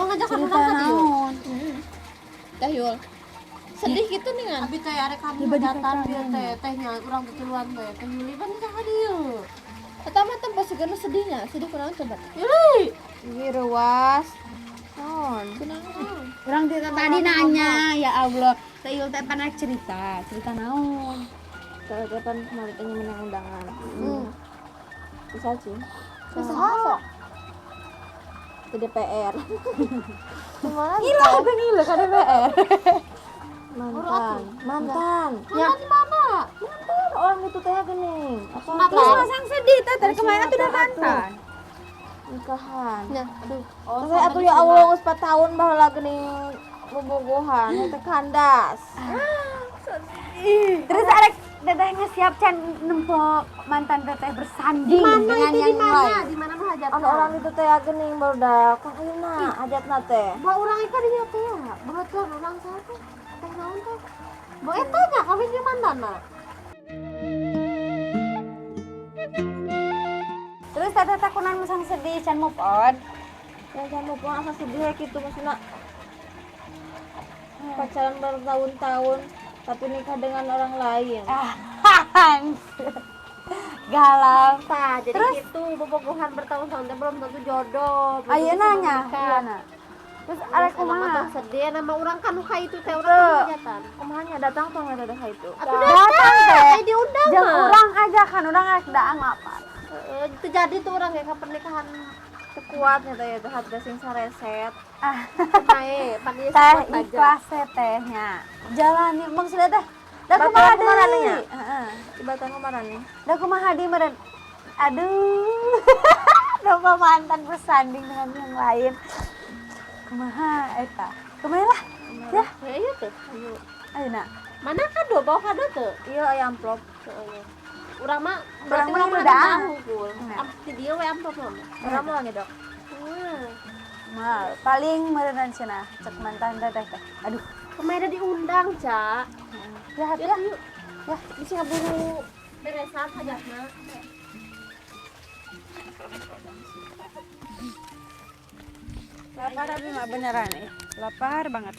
ngajak cerita orang tadi yuk. naon Teh Yul. Sedih gitu nih kan. Abi teh arek kami Coba datang dikatakan. dia tehnya urang tutuluan teh. Teh Yuli pan ka dieu. Pertama tempat segala sedihnya, sedih kunaon coba. Yuli. Ih, ruas. Non. Kunaon? orang tadi nanya ya Allah teh Yul teh pernah cerita naon Kapan kemarin tanya menang undangan. Bisa sih. Bisa. Ke DPR. Gimana? gila udah gila kan DPR Mantan. Ya di mana? Mantan orang itu teh geuning. Apa? terus masang sedih teh dari kemarin tuh udah mantan Nikahan. Nah, Aduh. Oh, Terus atuh ya Allah geus 4 tahun baheula geuning bobogohan teh kandas. terus arek teteh ngesiap can nempo mantan teteh bersanding dengan yang lain Di mana mah hajat? Anu orang itu teh geuning barudak. Kan ayeuna hajatna teh. Ba urang ieu di dieu teh ya. Baheula urang saha teh? Teh naon teh? Bo eta nya kami di mandana. terus teteh teh kunaon masang sedih can move on Yang jangan lupa asa sedih ya gitu maksudnya. Pacaran bertahun-tahun tapi nikah dengan orang lain. galau Tah, jadi Terus? gitu bobogohan bertahun-tahun teh belum tentu jodoh. belum ayo tentu nanya nikah. Iyana. terus arek Terus emang kumaha mah sedih nama orang kan nuka itu teh urang hajatan. Kumanya datang tuh nggak ada itu. Atuh datang teh diundang jeung mah. urang aja kan urang rek daang apa Itu jadi tuh orang kayak ke pernikahan Kuatnya teh ya hati sing sareset. nae pan ieu teh support aja. ikhlas teh tehnya jalani maksudnya teh da Batal kumaha kumaha deui nya? heeh Ibatan kemarin nih. da kumaha deui meureun aduh lupa mantan bersanding dengan yang lain kumaha eta kumaha lah ya Ya iya tuh. Ayo. ayeuna Mana kado bawa kado tuh? Iya aya amplop. Urang mah Urang mah urang udah. hungkul. Nah. Di dieu we amplop mah. Orang mau lagi dok. mal paling meureun cenah cek mantan teteh teh aduh Kemarin diundang, Cak. ya Ya, ya yuk. Ya, bisa ngaburu beresan hajatna. lapar tapi mah beneran nih lapar banget